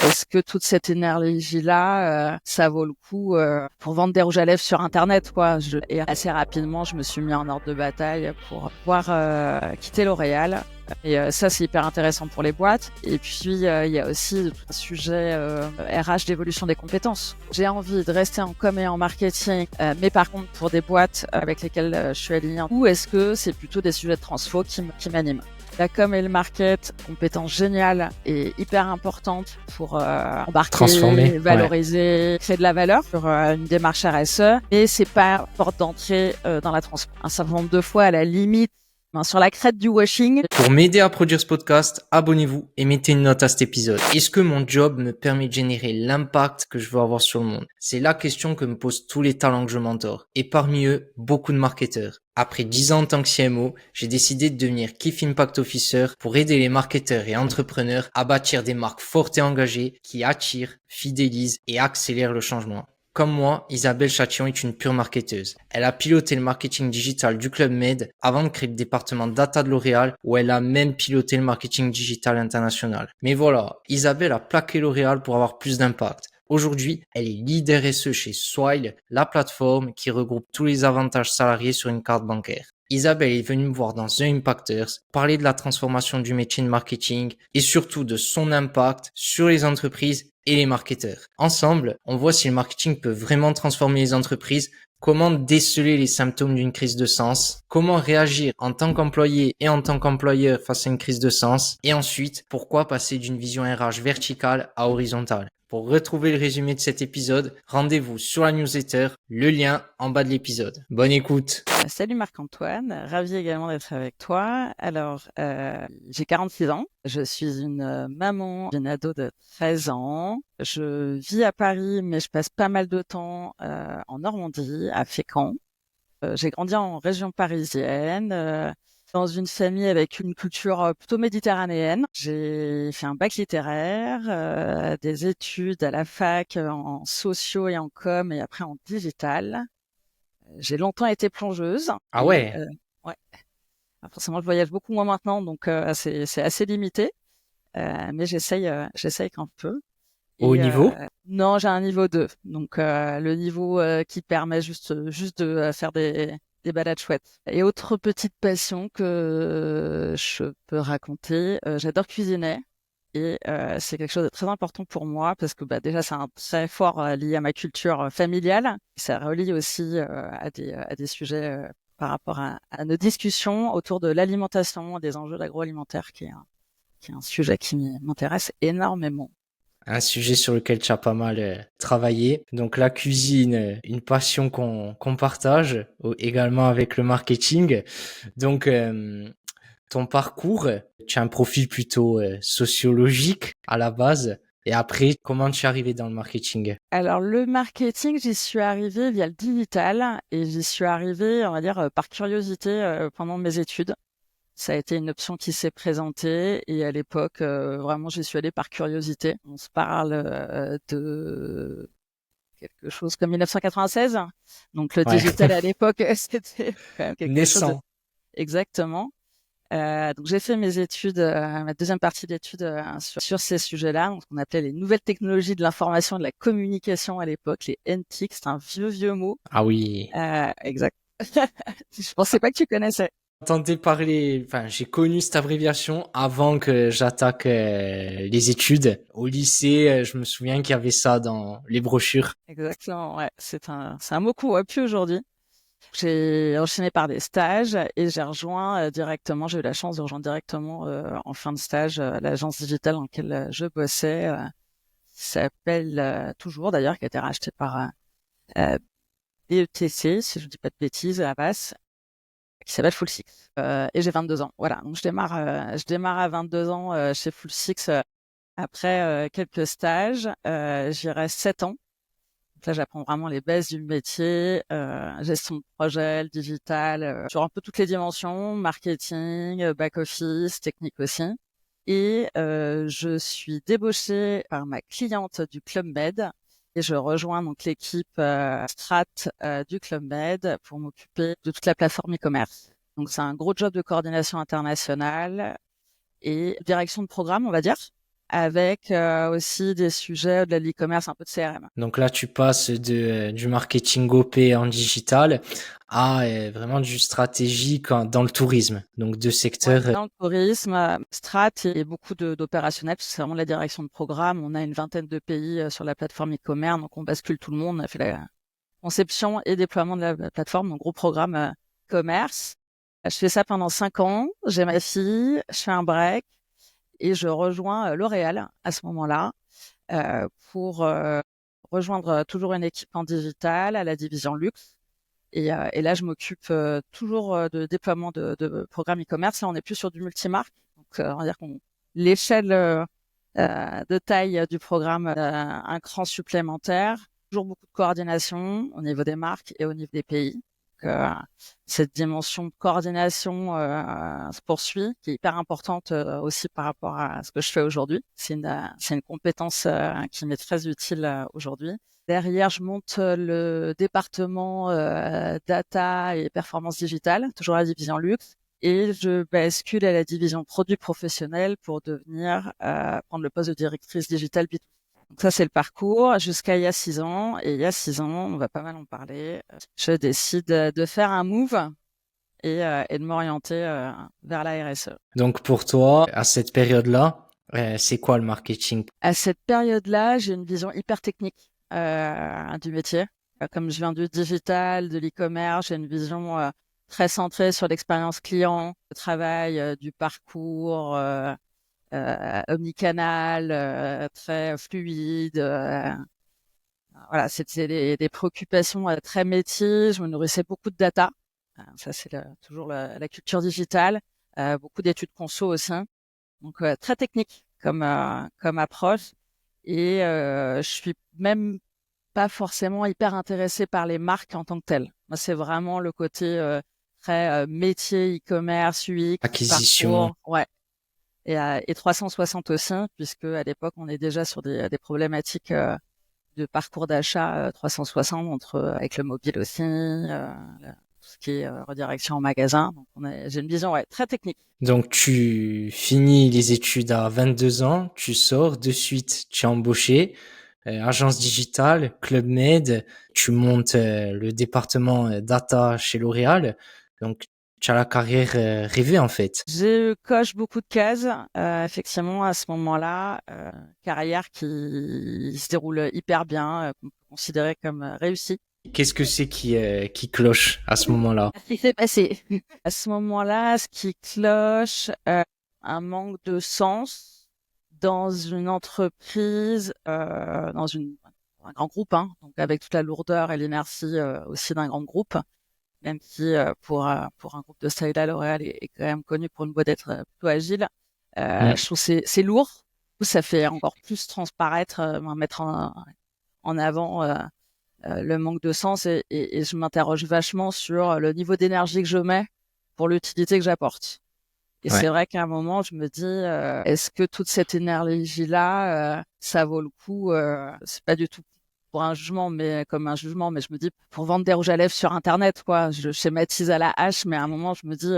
est-ce que toute cette énergie-là, ça vaut le coup pour vendre des rouges à lèvres sur Internet, quoi. Et assez rapidement, je me suis mis en ordre de bataille pour pouvoir quitter L'Oréal. Et ça, c'est hyper intéressant pour les boîtes. Et puis, il y a aussi tout un sujet RH d'évolution des compétences. J'ai envie de rester en com et en marketing, mais par contre, pour des boîtes avec lesquelles je suis alignée, ou est-ce que c'est plutôt des sujets de transfo qui m'animent? La com et le market, compétence géniale et hyper importante pour embarquer, Transformer, valoriser, créer de la valeur sur une démarche RSE. Mais c'est pas porte d'entrée dans la transfo. Un certain nombre de fois, à la limite, sur la crête du washing. Pour m'aider à produire ce podcast, abonnez-vous et mettez une note à cet épisode. Est-ce que mon job me permet de générer l'impact que je veux avoir sur le monde? C'est la question que me posent tous les talents que je mentor. Et parmi eux, beaucoup de marketeurs. Après 10 ans en tant que CMO, j'ai décidé de devenir Chief Impact Officer pour aider les marketeurs et entrepreneurs à bâtir des marques fortes et engagées qui attirent, fidélisent et accélèrent le changement. Comme moi, Isabelle Châtillon est une pure marketeuse. Elle a piloté le marketing digital du Club Med avant de créer le département data de L'Oréal où elle a même piloté le marketing digital international. Mais voilà, Isabelle a plaqué L'Oréal pour avoir plus d'impact. Aujourd'hui, elle est leader SE chez Swile, la plateforme qui regroupe tous les avantages salariés sur une carte bancaire. Isabelle est venue me voir dans The Impactors, parler de la transformation du métier de marketing et surtout de son impact sur les entreprises et les marketeurs. Ensemble, on voit si le marketing peut vraiment transformer les entreprises, comment déceler les symptômes d'une crise de sens, comment réagir en tant qu'employé et en tant qu'employeur face à une crise de sens, et ensuite, pourquoi passer d'une vision RH verticale à horizontale. Pour retrouver le résumé de cet épisode, rendez-vous sur la newsletter, le lien en bas de l'épisode. Bonne écoute. Salut Marc-Antoine, ravi également d'être avec toi. Alors, j'ai 46 ans, je suis une maman d'une ado de 13 ans. Je vis à Paris, mais je passe pas mal de temps en Normandie, à Fécamp. J'ai grandi en région parisienne, dans une famille avec une culture plutôt méditerranéenne. J'ai fait un bac littéraire, des études à la fac en sociaux et en com et après en digital. J'ai longtemps été plongeuse. Ah Et, ouais, ouais. Alors, forcément, je voyage beaucoup moins maintenant, donc c'est assez limité. Mais j'essaye quand je peux. au Et niveau? non, j'ai un niveau 2. Donc le niveau qui permet juste de faire des balades chouettes. Et autre petite passion que je peux raconter, j'adore cuisiner. Et c'est quelque chose de très important pour moi parce que bah, déjà c'est un très fort lié à ma culture familiale. Ça relie aussi à des sujets par rapport à nos discussions autour de l'alimentation, des enjeux d'agroalimentaire, qui est un sujet qui m'intéresse énormément. Un sujet sur lequel tu as pas mal travaillé. Donc la cuisine, une passion qu'on partage également avec le marketing. Donc ton parcours, tu as un profil plutôt sociologique à la base. Et après, comment tu es arrivé dans le marketing? Alors le marketing, j'y suis arrivée via le digital et j'y suis arrivée, on va dire, par curiosité pendant mes études. Ça a été une option qui s'est présentée et à l'époque, vraiment, j'y suis allée par curiosité. On se parle de quelque chose comme 1996. Donc le Ouais, digital à l'époque, c'était quand même quelque chose de... naissant. Exactement. Donc j'ai fait mes études, ma deuxième partie d'études sur ces sujets-là, donc, ce qu'on appelait les nouvelles technologies de l'information et de la communication à l'époque, les NTIC, c'est un vieux mot. Ah oui. Exact. Je pensais pas que tu connaissais. J'entendais parler, enfin, j'ai connu cette abréviation avant que j'attaque les études. Au lycée, je me souviens qu'il y avait ça dans les brochures. Exactement, ouais. C'est un mot qu'on voit plus aujourd'hui. J'ai enchaîné par des stages et j'ai rejoint directement, j'ai eu la chance de rejoindre directement en fin de stage l'agence digitale dans laquelle je bossais, qui s'appelle toujours d'ailleurs, qui a été rachetée par euh, BETC, si je dis pas de bêtises, à la base, qui s'appelle Full Six. Et j'ai 22 ans. Voilà, donc je démarre à 22 ans chez Full Six après quelques stages. J'y reste 7 ans. Donc là, j'apprends vraiment les bases du métier, gestion de projet, le digital, sur un peu toutes les dimensions, marketing, back-office, technique aussi. Et je suis débauchée par ma cliente du Club Med et je rejoins donc l'équipe Strat du Club Med pour m'occuper de toute la plateforme e-commerce. Donc c'est un gros job de coordination internationale et direction de programme, on va dire. avec aussi des sujets de l'e-commerce, un peu de CRM. Donc là, tu passes du marketing OP en digital à vraiment du stratégique dans le tourisme. Donc deux Ouais, secteurs. dans le tourisme, strat et beaucoup d'opérationnels, parce que c'est vraiment la direction de programme. On a une vingtaine de pays sur la plateforme e-commerce, donc on bascule tout le monde. On a fait la conception et déploiement de la plateforme, donc gros programme e-commerce. Je fais ça pendant 5 ans. J'ai ma fille, je fais un break et je rejoins L'Oréal à ce moment-là pour rejoindre toujours une équipe en digital à la division luxe. Et là, je m'occupe toujours de déploiement de programmes e-commerce. Là, on est plus sur du multimarque. Donc, on va dire qu'on l'échelle de taille du programme un cran supplémentaire. Toujours beaucoup de coordination au niveau des marques et au niveau des pays. Donc, cette dimension de coordination se poursuit, qui est hyper importante aussi par rapport à ce que je fais aujourd'hui. C'est une compétence qui m'est très utile aujourd'hui. Derrière, je monte le département data et performance digitale, toujours la division luxe, et je bascule à la division produits professionnels pour devenir prendre le poste de directrice digitale B2C. Donc ça, c'est le parcours jusqu'à il y a 6 ans. Et il y a 6 ans, on va pas mal en parler, je décide de faire un move et de m'orienter vers la RSE. Donc pour toi, à cette période-là, c'est quoi le marketing? À cette période-là, j'ai une vision hyper technique du métier. Comme je viens du digital, de l'e-commerce, j'ai une vision très centrée sur l'expérience client, le travail du parcours omnicanal, très fluide. Voilà, c'était des préoccupations très métiers. Je me nourrissais beaucoup de data. Ça, c'est toujours la culture digitale. Beaucoup d'études conso aussi. Donc, très technique comme approche. Et je suis même pas forcément hyper intéressée par les marques en tant que telles. Moi, c'est vraiment le côté très métier, e-commerce, UX, Acquisition. parcours, ouais. Et 360 aussi, puisque à l'époque, on est déjà sur des problématiques de parcours d'achat 360 avec le mobile aussi, tout ce qui est redirection en magasin. Donc, j'ai une vision très technique. Donc tu finis les études à 22 ans, tu sors de suite, tu es embauché, agence digitale, Club Med, tu montes le département data chez L'Oréal. Donc tu as la carrière rêvée en fait. Je coche beaucoup de cases, effectivement, à ce moment-là. Carrière qui se déroule hyper bien, considérée comme réussie. Qu'est-ce que c'est qui cloche à ce moment-là? Qu'est-ce qui s'est passé? À ce moment-là, ce qui cloche, un manque de sens dans une entreprise, un grand groupe, hein, donc avec toute la lourdeur et l'inertie aussi d'un grand groupe, même si pour un groupe de ce taille-là, L'Oréal est quand même connu pour une boîte d'être plutôt agile. Mm. Je trouve que c'est lourd. Du coup, ça fait encore plus transparaître, mettre en avant le manque de sens et je m'interroge vachement sur le niveau d'énergie que je mets pour l'utilité que j'apporte. Et Ouais. c'est vrai qu'à un moment, je me dis, est-ce que toute cette énergie-là, ça vaut le coup C'est pas du tout pour un jugement, mais comme un jugement, mais je me dis pour vendre des rouges à lèvres sur Internet, quoi. Je schématise à la hache, mais à un moment, je me dis,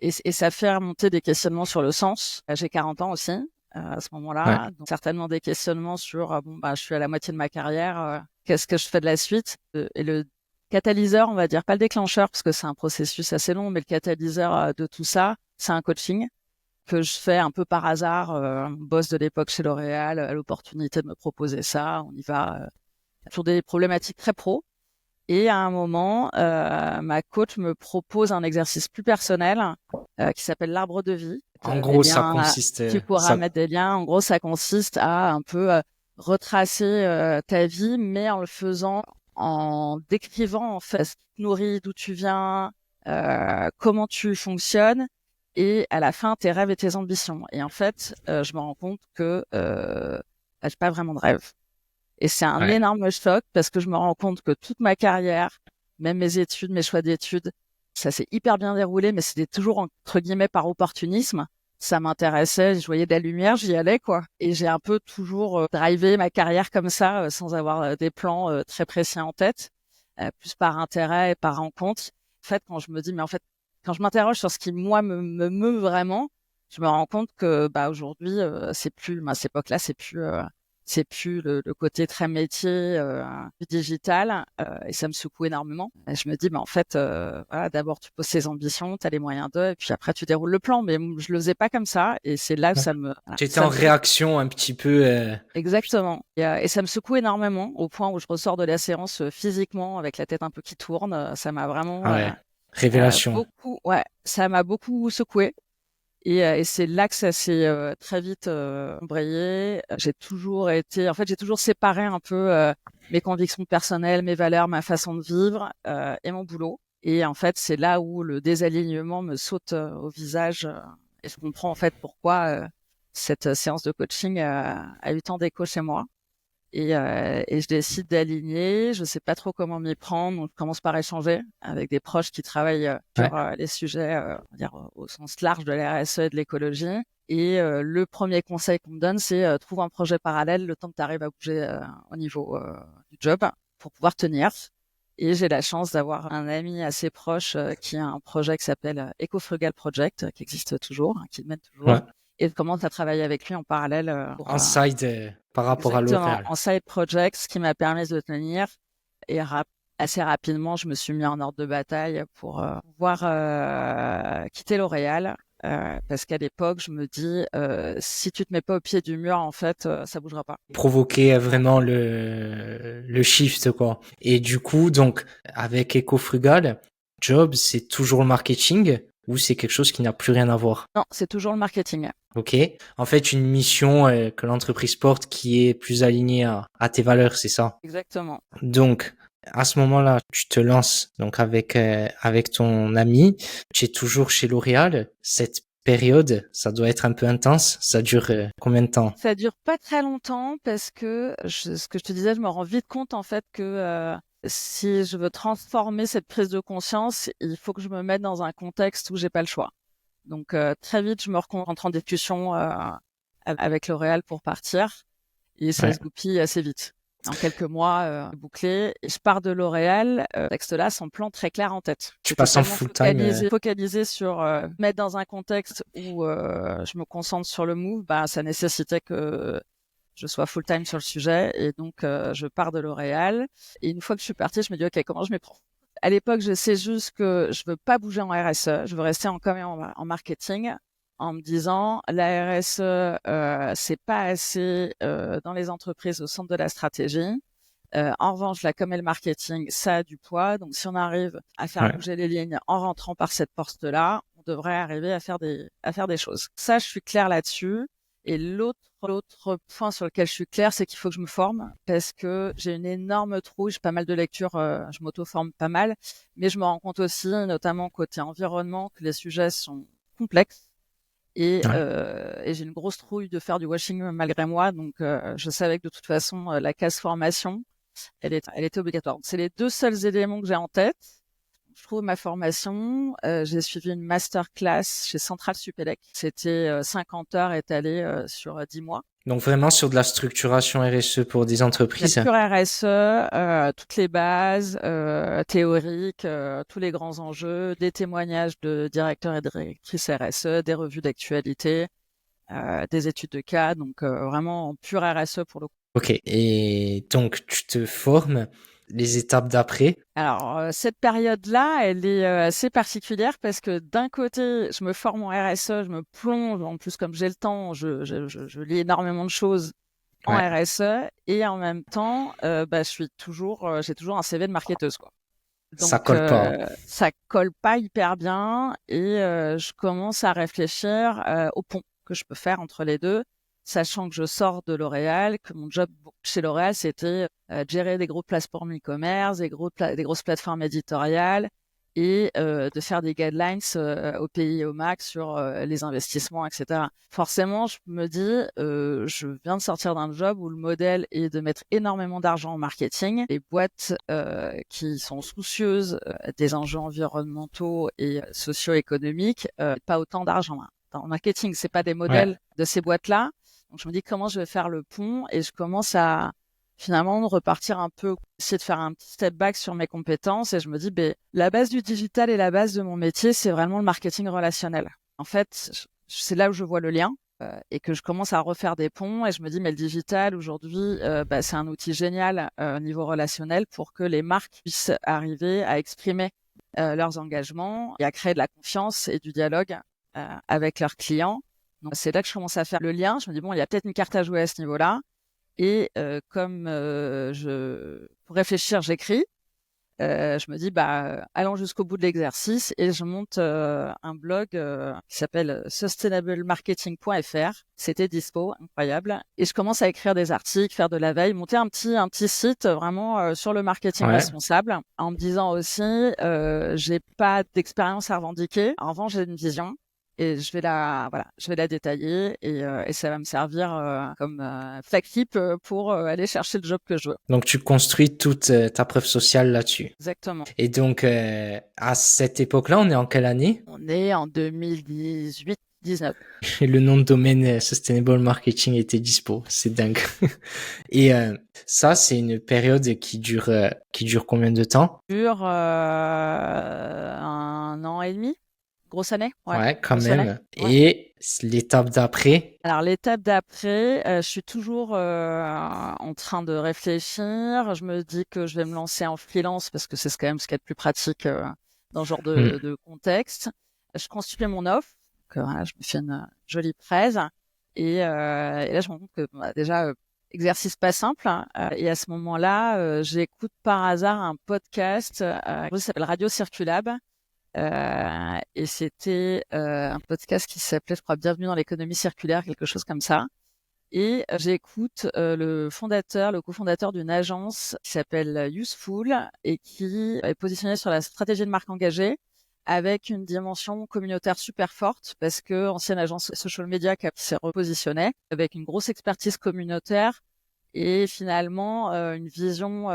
et ça fait remonter des questionnements sur le sens. J'ai 40 ans aussi à ce Ouais. moment-là, donc certainement des questionnements sur, je suis à la moitié de ma carrière, qu'est-ce que je fais de la suite Et le catalyseur, on va dire, pas le déclencheur, parce que c'est un processus assez long, mais le catalyseur de tout ça, c'est un coaching que je fais un peu par hasard. Boss de l'époque chez L'Oréal a l'opportunité de me proposer ça. On y va sur des problématiques très pro. Et à un moment, ma coach me propose un exercice plus personnel qui s'appelle l'arbre de vie. En Des gros, ça liens, consiste, tu pourras ça, mettre des liens. En gros, ça consiste à un peu retracer ta vie, mais en le faisant en décrivant en fait ce qui te nourrit, d'où tu viens, comment tu fonctionnes, et à la fin tes rêves et tes ambitions. Et en fait, je me rends compte que j'ai pas vraiment de rêve. Et c'est un ouais. énorme choc parce que je me rends compte que toute ma carrière, même mes études, mes choix d'études, ça s'est hyper bien déroulé, mais c'était toujours entre guillemets par opportunisme. Ça m'intéressait, je voyais de la lumière, j'y allais, quoi. Et j'ai un peu toujours drivé ma carrière comme ça, sans avoir des plans très précis en tête, plus par intérêt et par rencontre. En fait, quand je me dis, mais en fait, quand je m'interroge sur ce qui, moi, me meut vraiment, je me rends compte que aujourd'hui, c'est plus, à cette époque-là, c'est plus le côté très métier du digital, et ça me secoue énormément. Et je me dis, en fait, voilà, d'abord tu poses tes ambitions, tu as les moyens d'eux, et puis après tu déroules le plan. Mais je le faisais pas comme ça, et c'est là que Ouais. voilà, Tu étais ça en me secoue. réaction un petit peu. Exactement. Et ça me secoue énormément au point où je ressors de la séance physiquement avec la tête un peu qui tourne. Ça m'a vraiment Ah ouais, révélation. beaucoup, ouais, ça m'a beaucoup secoué. Et c'est là que ça s'est très vite embrayé. J'ai toujours séparé un peu mes convictions personnelles, mes valeurs, ma façon de vivre et mon boulot. Et en fait, c'est là où le désalignement me saute au visage et je comprends en fait pourquoi cette séance de coaching a eu tant d'écho chez moi. Et je décide d'aligner. Je sais pas trop comment m'y prendre. Donc, je commence par échanger avec des proches qui travaillent Ouais. sur les sujets, on va dire, au sens large de la RSE et de l'écologie. Et le premier conseil qu'on me donne, c'est trouve un projet parallèle le temps que tu arrives à bouger au niveau du job pour pouvoir tenir. Et j'ai la chance d'avoir un ami assez proche qui a un projet qui s'appelle Eco-Frugal Project, qui existe toujours, qui mène toujours. Ouais. Et je commence à travailler avec lui en parallèle pour En side par rapport à exactement, L'Oréal. en side project, ce qui m'a permis de tenir. Et assez rapidement, je me suis mis en ordre de bataille pour pouvoir quitter L'Oréal. Parce qu'à l'époque, je me dis, si tu te mets pas au pied du mur, en fait, ça bougera pas. Provoquer vraiment le shift, quoi. Et du coup, donc, avec Ecofrugal, job, c'est toujours le marketing ou c'est quelque chose qui n'a plus rien à voir? Non, c'est toujours le marketing. Ok. En fait, une mission que l'entreprise porte qui est plus alignée à tes valeurs, c'est ça. Exactement. Donc, à ce moment-là, tu te lances donc avec ton ami. Tu es toujours chez L'Oréal. Cette période, ça doit être un peu intense. Ça dure combien de temps? Ça dure pas très longtemps parce que ce que je te disais, je me rends vite compte en fait que si je veux transformer cette prise de conscience, il faut que je me mette dans un contexte où j'ai pas le choix. Donc très vite, je me rentre en discussion avec L'Oréal pour partir et ça Ouais. se goupille assez vite. En quelques mois, bouclé. Et je pars de L'Oréal, texte-là, sans plan très clair en tête. Tu J'étais passes en tellement full time. focalisée sur mettre dans un contexte où je me concentre sur le move, bah, ça nécessitait que je sois full time sur le sujet. Et donc, je pars de L'Oréal. Et une fois que je suis partie, je me dis, OK, comment je m'y prends? À l'époque, je sais juste que je veux pas bouger en RSE. Je veux rester quand même en marketing en me disant la RSE, c'est pas assez dans les entreprises au centre de la stratégie. En revanche, la com et le marketing, ça a du poids. Donc, si on arrive à faire Ouais. bouger les lignes en rentrant par cette porte-là, on devrait arriver à faire des choses. Ça, je suis claire là-dessus. Et l'autre point sur lequel je suis claire, c'est qu'il faut que je me forme parce que j'ai une énorme trouille, j'ai pas mal de lectures, je m'auto-forme pas mal, mais je me rends compte aussi, notamment côté environnement, que les sujets sont complexes Ouais. et j'ai une grosse trouille de faire du washing malgré moi. Donc, je savais que de toute façon, la case formation, elle était obligatoire. C'est les deux seuls éléments que j'ai en tête. Je trouve ma formation. J'ai suivi une masterclass chez Central Supélec. C'était 50 heures étalées sur 10 mois. Donc vraiment sur de la structuration RSE pour des La entreprises. pure RSE, toutes les bases théoriques, tous les grands enjeux, des témoignages de directeurs et directrices RSE, des revues d'actualité, des études de cas, donc vraiment en pure RSE pour le coup. Ok. Et donc tu te formes les étapes d'après. Alors, cette période-là, elle est assez particulière parce que d'un côté, je me forme en RSE, je me plonge, en plus comme j'ai le temps, je lis énormément de choses en Ouais. RSE et en même temps, bah, j'ai toujours un CV de marketeuse, quoi. Ça Donc, colle pas. ça colle pas hyper bien et je commence à réfléchir au pont que je peux faire entre les deux, sachant que je sors de L'Oréal, que mon job chez L'Oréal, c'était de gérer des gros plateformes e-commerce, des grosses plateformes éditoriales et de faire des guidelines au pays et au max sur les investissements, etc. Forcément, je me dis, je viens de sortir d'un job où le modèle est de mettre énormément d'argent en marketing. Les boîtes qui sont soucieuses des enjeux environnementaux et socio-économiques, pas autant d'argent. En marketing, c'est pas des Ouais. modèles de ces boîtes-là. Donc je me dis comment je vais faire le pont et je commence à finalement repartir un peu, essayer de faire un petit step back sur mes compétences et je me dis, ben, la base du digital et la base de mon métier, c'est vraiment le marketing relationnel. En fait, c'est là où je vois le lien et que je commence à refaire des ponts et je me dis mais le digital aujourd'hui c'est un outil génial au niveau relationnel pour que les marques puissent arriver à exprimer leurs engagements et à créer de la confiance et du dialogue avec leurs clients. Donc c'est là que je commence à faire le lien. Je me dis bon, il y a peut-être une carte à jouer à ce niveau-là. Et comme pour réfléchir, j'écris. Je me dis allons jusqu'au bout de l'exercice et je monte un blog qui s'appelle sustainablemarketing.fr. C'était dispo, incroyable. Et je commence à écrire des articles, faire de la veille, monter un petit site vraiment sur le marketing responsable, en me disant aussi j'ai pas d'expérience à revendiquer. En revanche, j'ai une vision. Et je vais la détailler et ça va me servir comme flagship pour aller chercher le job que je veux. Donc, tu construis toute ta preuve sociale là-dessus. Exactement. Et donc, à cette époque-là, on est en quelle année? On est en 2018-19. Et le nom de domaine Sustainable Marketing était dispo. C'est dingue. Et ça, c'est une période qui dure combien de temps? Sur 1 an et demi. Grosse année. Ouais, quand grosse même. année. Ouais. Et l'étape d'après? Alors, l'étape d'après, je suis toujours en train de réfléchir. Je me dis que je vais me lancer en freelance parce que c'est quand même ce qu'il y a de plus pratique dans ce genre de contexte. Je construis mon offre. Donc, voilà, je me fais une jolie presse. Et là, je me rends compte que déjà, exercice pas simple. Et à ce moment-là, j'écoute par hasard un podcast qui s'appelle Radio Circulab. Et c'était un podcast qui s'appelait, je crois, Bienvenue dans l'économie circulaire, quelque chose comme ça. Et j'écoute le cofondateur d'une agence qui s'appelle Useful et qui est positionnée sur la stratégie de marque engagée avec une dimension communautaire super forte parce que ancienne agence social media qui s'est repositionnée avec une grosse expertise communautaire et finalement une vision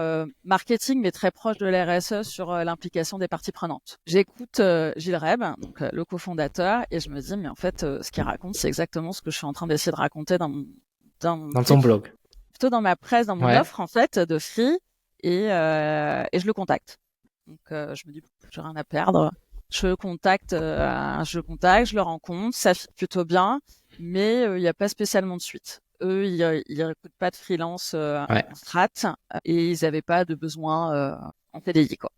marketing mais très proche de l'RSE sur l'implication des parties prenantes. J'écoute Gilles Reb, donc le cofondateur, et je me dis mais en fait ce qu'il raconte c'est exactement ce que je suis en train d'essayer de raconter dans ton blog. Plutôt dans ma presse, dans mon offre en fait de free et je le contacte. Donc je me dis j'ai rien à perdre. Je le contacte, je le rencontre, ça fit plutôt bien, mais il n'y a pas spécialement de suite. Eux, ils recrutent pas de freelance en strat et ils n'avaient pas de besoin en TDI, quoi.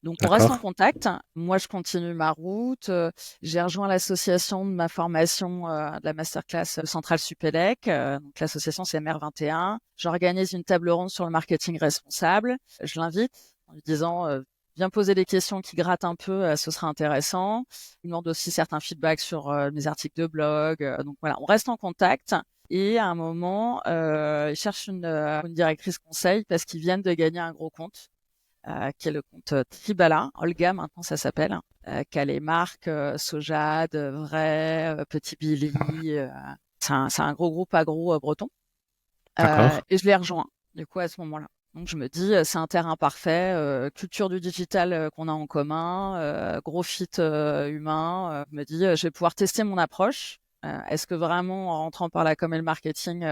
Donc, on reste en contact. Moi, je continue ma route. J'ai rejoint l'association de ma formation de la masterclass Centrale Supélec. Donc, l'association, c'est MR21. J'organise une table ronde sur le marketing responsable. Je l'invite en lui disant viens poser des questions qui grattent un peu, ce sera intéressant. Il demande aussi certains feedbacks sur mes articles de blog. Donc, voilà, on reste en contact. Et à un moment, ils cherchent une directrice conseil parce qu'ils viennent de gagner un gros compte. Qui est le compte Tribala, Olga maintenant ça s'appelle, qui a les marques Sojad, Vrai, Petit Billy. C'est un gros groupe agro breton. Et je les rejoins du coup à ce moment-là. Donc je me dis c'est un terrain parfait, culture du digital qu'on a en commun, gros fit humain. Je me dis je vais pouvoir tester mon approche. Est-ce que vraiment en rentrant par la com et le marketing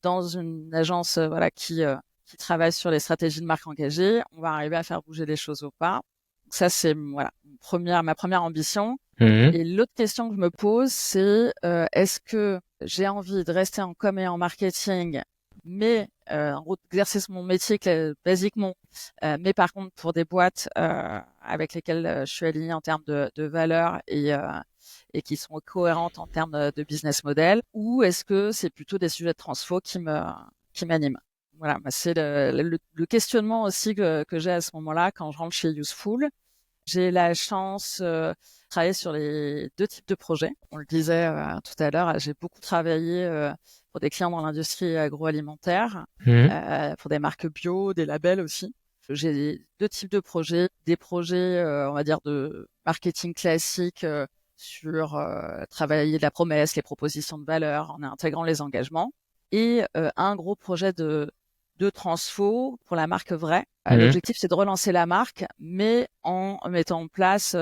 dans une agence qui travaille sur les stratégies de marque engagée, on va arriver à faire bouger les choses ou pas. Donc ça, c'est ma première ambition. Et l'autre question que je me pose, c'est est-ce que j'ai envie de rester en com et en marketing, mais en gros, exercer mon métier basiquement, mais par contre pour des boîtes avec lesquelles je suis alignée en termes de valeurs et qui sont cohérentes en termes de business model, ou est-ce que c'est plutôt des sujets de transfo qui m'animent? Voilà, c'est le questionnement aussi que j'ai à ce moment-là quand je rentre chez Useful. J'ai la chance de travailler sur les deux types de projets. On le disait tout à l'heure, j'ai beaucoup travaillé pour des clients dans l'industrie agroalimentaire, pour des marques bio, des labels aussi. J'ai deux types de projets, des projets, on va dire, de marketing classique sur travailler la promesse, les propositions de valeur en intégrant les engagements, et un gros projet de transfo pour la marque Vrai. L'objectif, c'est de relancer la marque, mais en mettant en place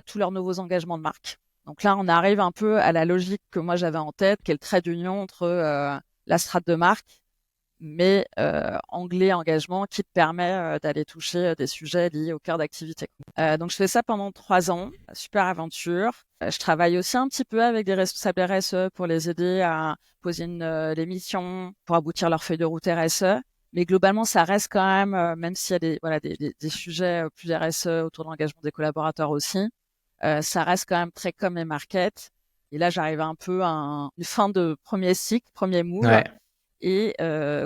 tous leurs nouveaux engagements de marque. Donc là, on arrive un peu à la logique que moi j'avais en tête, qui est le trait d'union entre la strate de marque mais anglais engagement qui te permet d'aller toucher des sujets liés au cœur d'activité. Donc je fais ça pendant 3 ans, super aventure. Je travaille aussi un petit peu avec des responsables RSE pour les aider à poser les missions, pour aboutir leur feuille de route RSE. Mais globalement, ça reste quand même, même s'il y a des sujets plus RSE autour de l'engagement des collaborateurs aussi, ça reste quand même très com et market. Et là, j'arrive un peu à une fin de premier cycle, premier move, Ouais. et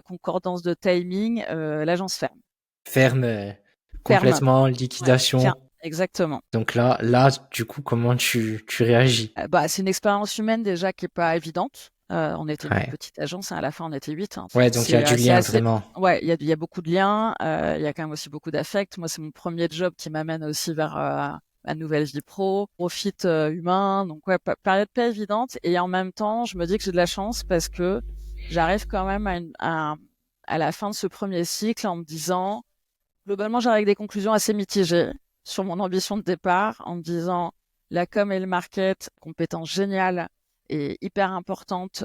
concordance de timing, l'agence ferme. Ferme, Ferme, complètement, ouais, ferme, liquidation. exactement. Donc là, du coup, comment tu réagis? Bah, c'est une expérience humaine déjà qui est pas évidente. On était une toute Ouais. petite agence, hein, à la fin on était 8. Hein. Ouais, donc il y a du C'est lien, assez, vraiment. ouais, il y a beaucoup de liens. Il y a quand même aussi beaucoup d'affect. Moi, c'est mon premier job qui m'amène aussi vers ma nouvelle vie pro, profit humain. Donc ouais, période pas évidente. Et en même temps, je me dis que j'ai de la chance parce que j'arrive quand même à la fin de ce premier cycle en me disant, globalement, j'arrive avec des conclusions assez mitigées sur mon ambition de départ, en me disant la com et le market, compétence géniale et hyper importante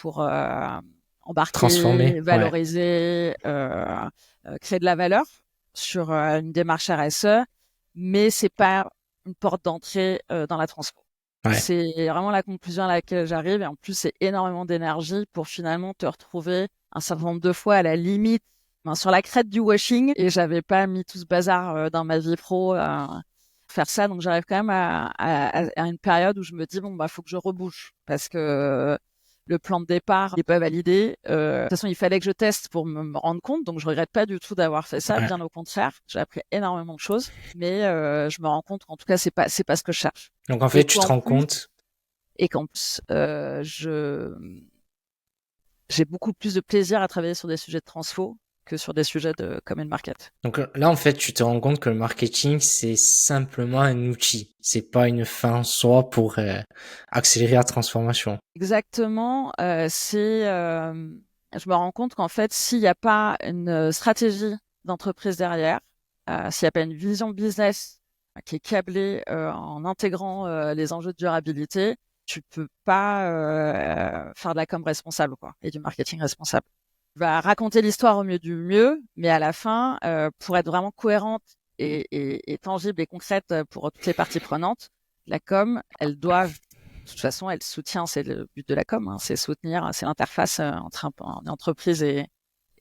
pour embarquer, Transformé, ouais. valoriser, créer de la valeur sur une démarche RSE, mais c'est pas une porte d'entrée dans la transformation. Ouais. C'est vraiment la conclusion à laquelle j'arrive. Et en plus, c'est énormément d'énergie pour finalement te retrouver un certain nombre de fois à la limite, sur la crête du washing. Et j'avais pas mis tout ce bazar dans ma vie pro à faire ça. Donc, j'arrive quand même à une période où je me dis, bon, bah, faut que je rebouche parce que le plan de départ n'est pas validé. De toute façon, il fallait que je teste pour me rendre compte. Donc, je regrette pas du tout d'avoir fait ça. Ouais. Bien au contraire, j'ai appris énormément de choses. Mais je me rends compte qu'en tout cas, c'est pas ce que je cherche. Donc en Et fait, tu te qu'en rends plus, compte. j'ai beaucoup plus de plaisir à travailler sur des sujets de transfo que sur des sujets de common market. Donc là, en fait, tu te rends compte que le marketing, c'est simplement un outil. C'est pas une fin en soi pour accélérer la transformation. Exactement, je me rends compte qu'en fait, s'il n'y a pas une stratégie d'entreprise derrière, s'il n'y a pas une vision business qui est câblée en intégrant les enjeux de durabilité, tu peux pas faire de la com responsable, quoi, et du marketing responsable. Tu vas raconter l'histoire au mieux du mieux, mais à la fin, pour être vraiment cohérente et tangible et concrète pour toutes les parties prenantes, la com, elle doit, de toute façon, elle soutient, c'est le but de la com, hein, c'est soutenir, c'est l'interface entre une entreprise et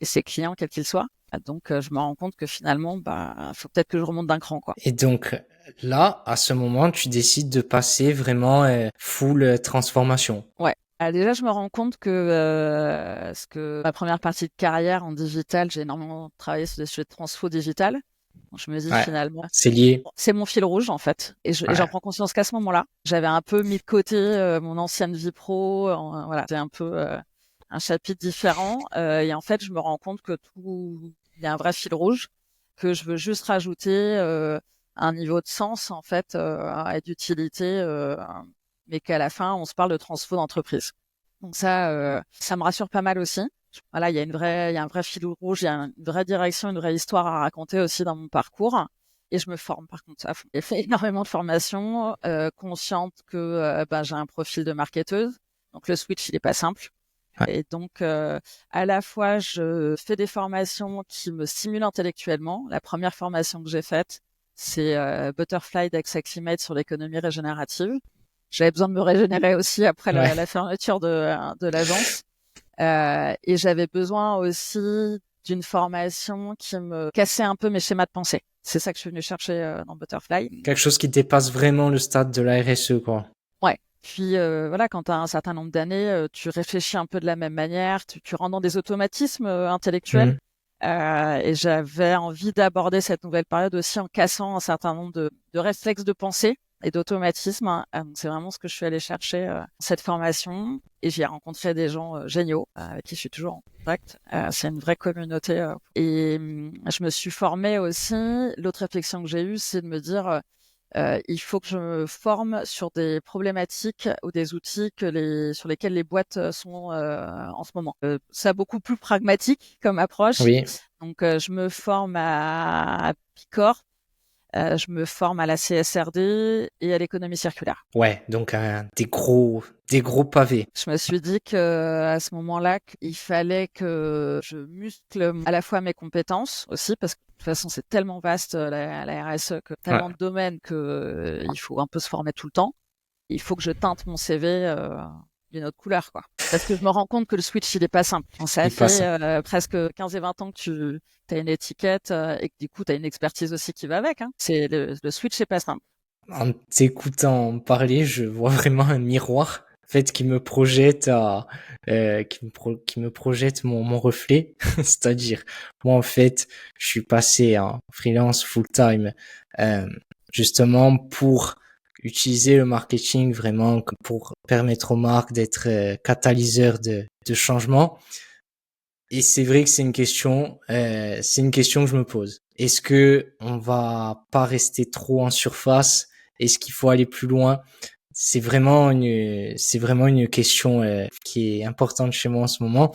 ses clients, quels qu'ils soient. Donc, je me rends compte que finalement, bah, faut peut-être que je remonte d'un cran, quoi. Et donc là, à ce moment, tu décides de passer vraiment full transformation. Ouais. Déjà, je me rends compte que ma première partie de carrière en digital, j'ai énormément travaillé sur des sujets de transfo digital. Donc, je me dis Ouais. finalement, C'est lié. c'est mon fil rouge en fait. Et j'en Ouais. prends conscience qu'à ce moment-là, j'avais un peu mis de côté mon ancienne vie pro. Voilà, c'est un peu un chapitre différent. Et en fait, je me rends compte que il y a un vrai fil rouge, que je veux juste rajouter un niveau de sens en fait et d'utilité, mais qu'à la fin, on se parle de transfo d'entreprise. Donc ça me rassure pas mal aussi. Voilà, il y a un vrai fil rouge, il y a une vraie direction, une vraie histoire à raconter aussi dans mon parcours. Et je me forme par contre à fond. J'ai fait énormément de formations, consciente que j'ai un profil de marketeuse. Donc le switch, il est pas simple. Ouais. Et donc à la fois, je fais des formations qui me stimulent intellectuellement. La première formation que j'ai faite, c'est Butterfly d'Acclimate sur l'économie régénérative. J'avais besoin de me régénérer aussi après Ouais. la fermeture de l'agence. Et j'avais besoin aussi d'une formation qui me cassait un peu mes schémas de pensée. C'est ça que je suis venue chercher dans Butterfly. Quelque chose qui dépasse vraiment le stade de la RSE, quoi. Ouais. Puis voilà, quand tu as un certain nombre d'années, tu réfléchis un peu de la même manière, tu rentres dans des automatismes intellectuels. Mhm. Et j'avais envie d'aborder cette nouvelle période aussi en cassant un certain nombre de réflexes de pensée et d'automatismes. Hein. Donc c'est vraiment ce que je suis allée chercher dans cette formation. Et j'y ai rencontré des gens géniaux avec qui je suis toujours en contact. C'est une vraie communauté. Et je me suis formée aussi. L'autre réflexion que j'ai eue, c'est de me dire il faut que je me forme sur des problématiques ou des outils sur lesquels les boîtes sont en ce moment. Ça beaucoup plus pragmatique comme approche. Oui. Donc, je me forme à Picor, Je me forme à la CSRD et à l'économie circulaire. Ouais, donc des gros pavés. Je me suis dit que à ce moment-là, il fallait que je muscle à la fois mes compétences aussi, parce que de toute façon, c'est tellement vaste la RSE, que Ouais, tellement de domaines que il faut un peu se former tout le temps. Il faut que je teinte mon CV d'une autre couleur, quoi. Parce que je me rends compte que le switch, il est pas simple. Ça il passe. fait presque 15 et 20 ans que tu as une étiquette et que du coup, tu as une expertise aussi qui va avec. Hein. Le switch, c'est pas simple. En t'écoutant parler, je vois vraiment un miroir, en fait, qui me projette qui me projette mon reflet. C'est-à-dire, moi, en fait, je suis passé en freelance full time, euh, justement pour utiliser le marketing vraiment pour permettre aux marques d'être catalyseurs de changement. Et c'est vrai que c'est une question que je me pose. Est-ce que on va pas rester trop en surface? Est-ce qu'il faut aller plus loin? C'est vraiment une question qui est importante chez moi en ce moment.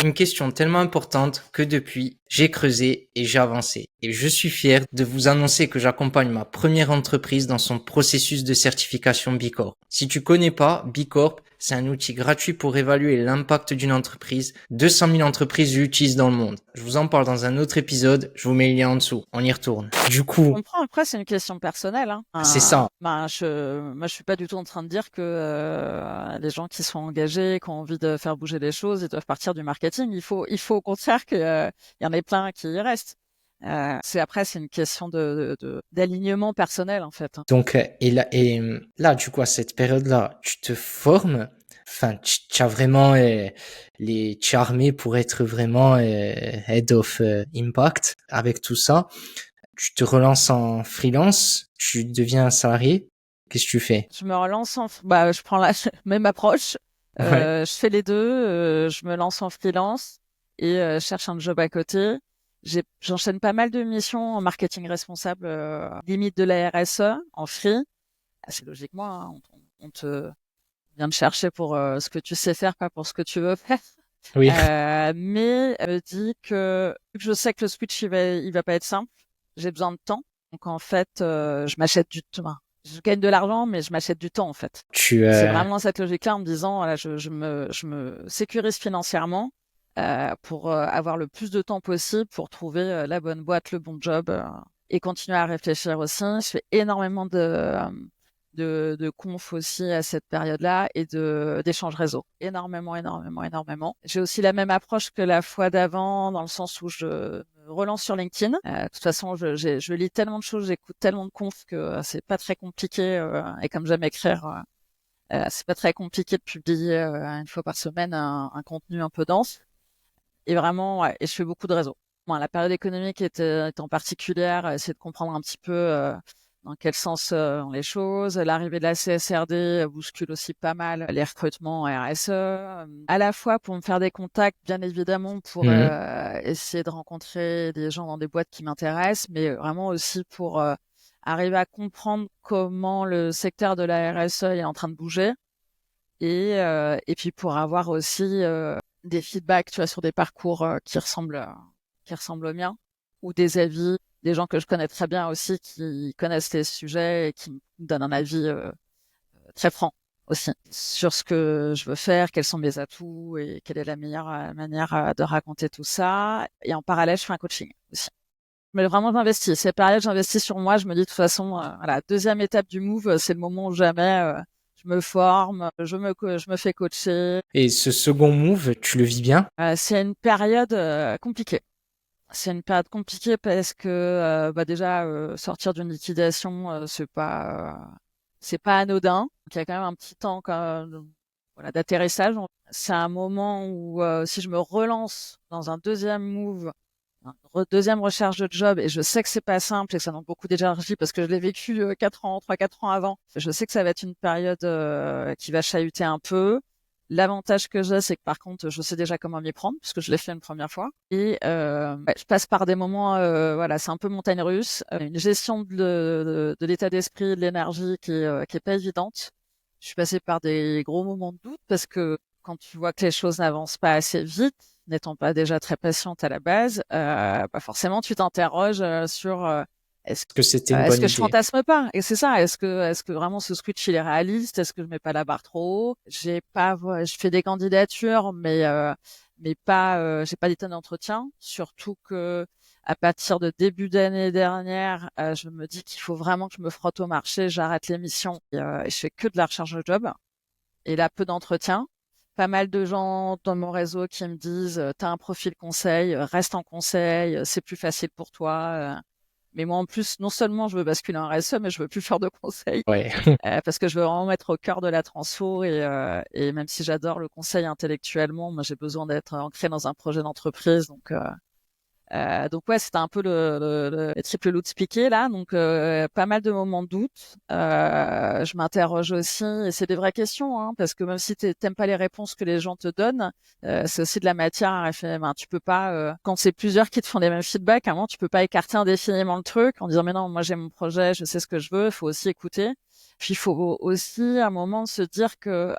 Une question tellement importante que depuis, j'ai creusé et j'ai avancé. Et je suis fier de vous annoncer que j'accompagne ma première entreprise dans son processus de certification B Corp. Si tu connais pas, B Corp, c'est un outil gratuit pour évaluer l'impact d'une entreprise. 200 000 entreprises l'utilisent dans le monde. Je vous en parle dans un autre épisode. Je vous mets le lien en dessous. On y retourne. Du Je coup, comprends. Après, c'est une question personnelle. Hein. c'est ça. Moi, je suis pas du tout en train de dire que les gens qui sont engagés, qui ont envie de faire bouger les choses, ils doivent partir du marketing. Il faut au contraire qu'il y en ait plein qui y restent. C'est une question d'alignement personnel en fait. Hein. Donc, là, du coup, à cette période-là, tu te formes. Enfin, tu as vraiment tu es armé pour être vraiment head of impact avec tout ça. Tu te relances en freelance, tu deviens un salarié. Qu'est-ce que tu fais? Je me relance je prends la même approche. Ouais. Je fais les deux. Je me lance en freelance et je cherche un job à côté. J'enchaîne pas mal de missions en marketing responsable, limite de la RSE, en free. Assez logiquement, hein, on te vient de chercher pour ce que tu sais faire, pas pour ce que tu veux faire. Oui. Mais elle me dit que vu que je sais que le switch il va pas être simple, j'ai besoin de temps. Donc en fait, je m'achète du temps. Je gagne de l'argent, mais je m'achète du temps en fait. Tu, C'est vraiment cette logique-là en me disant, voilà, je me sécurise financièrement pour avoir le plus de temps possible pour trouver la bonne boîte, le bon job et continuer à réfléchir aussi. Je fais énormément de conf aussi à cette période-là et d'échanges réseau. Énormément, énormément, énormément. J'ai aussi la même approche que la fois d'avant dans le sens où je me relance sur LinkedIn. De toute façon, je lis tellement de choses, j'écoute tellement de confs que c'est pas très compliqué et comme j'aime écrire, c'est pas très compliqué de publier une fois par semaine un contenu un peu dense. Et vraiment, ouais, et je fais beaucoup de réseaux. Bon, la période économique étant particulière, essayer de comprendre un petit peu dans quel sens vont les choses. L'arrivée de la CSRD bouscule aussi pas mal les recrutements RSE. À la fois pour me faire des contacts, bien évidemment, pour Mhm. essayer de rencontrer des gens dans des boîtes qui m'intéressent, mais vraiment aussi pour arriver à comprendre comment le secteur de la RSE est en train de bouger. Et puis pour avoir aussi des feedbacks, tu vois, sur des parcours qui ressemblent aux miens, ou des avis, des gens que je connais très bien aussi, qui connaissent les sujets et qui me donnent un avis très franc aussi sur ce que je veux faire, quels sont mes atouts et quelle est la meilleure manière de raconter tout ça. Et en parallèle, je fais un coaching aussi. Mais vraiment, j'investis. Ces périodes, j'investis sur moi. Je me dis de toute façon, voilà, deuxième étape du move, c'est le moment où jamais je me forme, je me fais coacher. Et ce second move, tu le vis bien? C'est une période compliquée. C'est une période compliquée parce que déjà sortir d'une liquidation, c'est pas anodin. Donc, il y a quand même un petit temps voilà, d'atterrissage. C'est un moment où si je me relance dans un deuxième move, deuxième recherche de job, et je sais que c'est pas simple et que ça demande beaucoup d'énergie parce que je l'ai vécu 4 ans avant. Je sais que ça va être une période qui va chahuter un peu. L'avantage que j'ai, c'est que par contre, je sais déjà comment m'y prendre puisque je l'ai fait une première fois. Et je passe par des moments, voilà, c'est un peu montagne russe, une gestion de l'état d'esprit, de l'énergie qui est pas évidente. Je suis passée par des gros moments de doute parce que quand tu vois que les choses n'avancent pas assez vite, n'étant pas déjà très patiente à la base, forcément tu t'interroges sur Est-ce que c'était une est-ce bonne que je idée? fantasme pas? Et c'est ça. Est-ce que vraiment ce switch il est réaliste? Est-ce que je mets pas la barre trop haut? Je fais des candidatures, mais pas, j'ai pas des tonnes d'entretiens. Surtout que à partir de début d'année dernière, je me dis qu'il faut vraiment que je me frotte au marché. J'arrête l'émission et je fais que de la recherche de job. Et là, peu d'entretiens. Pas mal de gens dans mon réseau qui me disent, t'as un profil conseil, reste en conseil, c'est plus facile pour toi. Mais moi, en plus, non seulement je veux basculer en RSE, mais je veux plus faire de conseil Ouais. parce que je veux vraiment mettre au cœur de la transfo et même si j'adore le conseil intellectuellement, moi, j'ai besoin d'être ancré dans un projet d'entreprise. Donc ouais, c'était un peu le triple loot piqué là, donc pas mal de moments de doute. Je m'interroge aussi, et c'est des vraies questions, hein, parce que même si t'aimes pas les réponses que les gens te donnent, c'est aussi de la matière à réfléchir. Ben, tu peux pas, quand c'est plusieurs qui te font les mêmes feedbacks, à un moment tu peux pas écarter indéfiniment le truc en disant mais non, moi j'ai mon projet, je sais ce que je veux. Il faut aussi écouter. Puis il faut aussi à un moment se dire que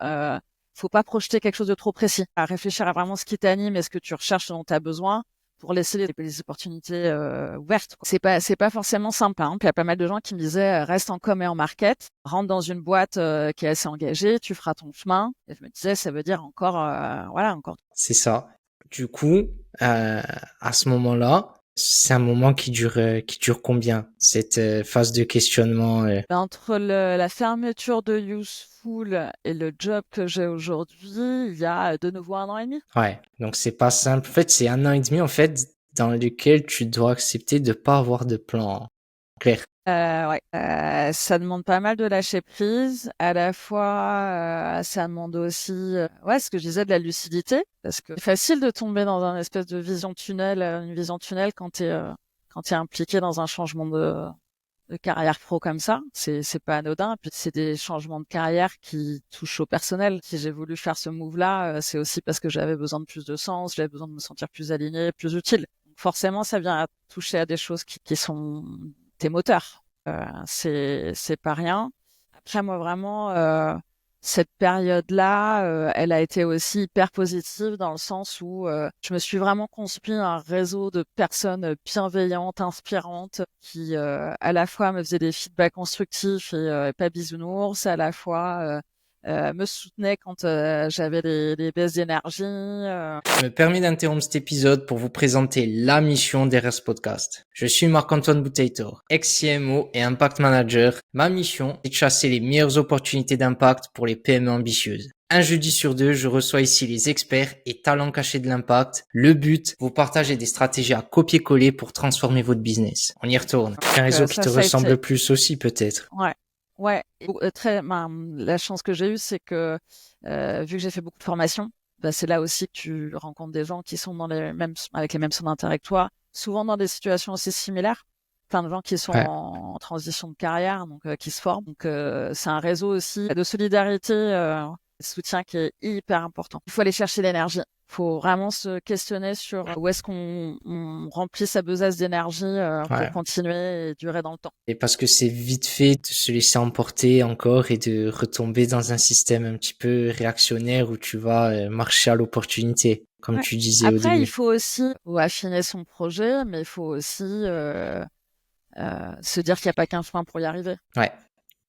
faut pas projeter quelque chose de trop précis, à réfléchir à vraiment ce qui t'anime et ce que tu recherches, ce dont tu as besoin pour laisser les opportunités ouvertes, quoi. C'est pas forcément simple, hein. Puis il y a pas mal de gens qui me disaient reste en com et en market, rentre dans une boîte qui est assez engagée, tu feras ton chemin. Et je me disais ça veut dire encore voilà encore. C'est ça. Du coup, à ce moment-là, c'est un moment qui dure combien? Cette phase de questionnement. Ben, entre la fermeture de Useful et le job que j'ai aujourd'hui, il y a de nouveau 1 an et demi. Ouais. Donc c'est pas simple. En fait, c'est 1 an et demi en fait dans lequel tu dois accepter de pas avoir de plan clair. Ouais, ça demande pas mal de lâcher prise. À la fois, ça demande aussi, ouais, ce que je disais, de la lucidité, parce que c'est facile de tomber dans un espèce de vision tunnel, une vision tunnel quand t'es impliqué dans un changement de carrière pro comme ça. C'est pas anodin. Puis c'est des changements de carrière qui touchent au personnel. Si j'ai voulu faire ce move-là, c'est aussi parce que j'avais besoin de plus de sens, j'avais besoin de me sentir plus aligné, plus utile. Donc forcément, ça vient à toucher à des choses qui sont tes moteurs. C'est pas rien. Après, moi, vraiment, cette période-là, elle a été aussi hyper positive dans le sens où je me suis vraiment construit un réseau de personnes bienveillantes, inspirantes, qui à la fois me faisaient des feedbacks constructifs et pas bisounours, à la fois me soutenaient quand j'avais des baisses d'énergie. Je me permets d'interrompre cet épisode pour vous présenter la mission d'RS Podcast. Je suis Marc-Antoine Bouteillor, ex-CMO et Impact Manager. Ma mission est de chasser les meilleures opportunités d'impact pour les PME ambitieuses. Un jeudi sur deux, je reçois ici les experts et talents cachés de l'impact. Le but, vous partager des stratégies à copier-coller pour transformer votre business. On y retourne. Un réseau qui te Ça a ressemble été, plus aussi peut-être. ouais. Ouais, la chance que j'ai eue, c'est que vu que j'ai fait beaucoup de formations, bah, c'est là aussi que tu rencontres des gens qui sont avec les mêmes centres d'intérêt que toi, souvent dans des situations aussi similaires. Plein de gens qui sont Ouais. en transition de carrière, donc qui se forment. Donc c'est un réseau aussi de solidarité, de soutien qui est hyper important. Il faut aller chercher l'énergie. Il faut vraiment se questionner sur où est-ce qu'on remplit sa besace d'énergie pour Ouais. continuer et durer dans le temps. Et parce que c'est vite fait de se laisser emporter encore et de retomber dans un système un petit peu réactionnaire où tu vas marcher à l'opportunité, comme Ouais. tu disais au Après, il début. faut aussi affiner son projet, mais il faut aussi se dire qu'il n'y a pas qu'un chemin pour y arriver. Ouais,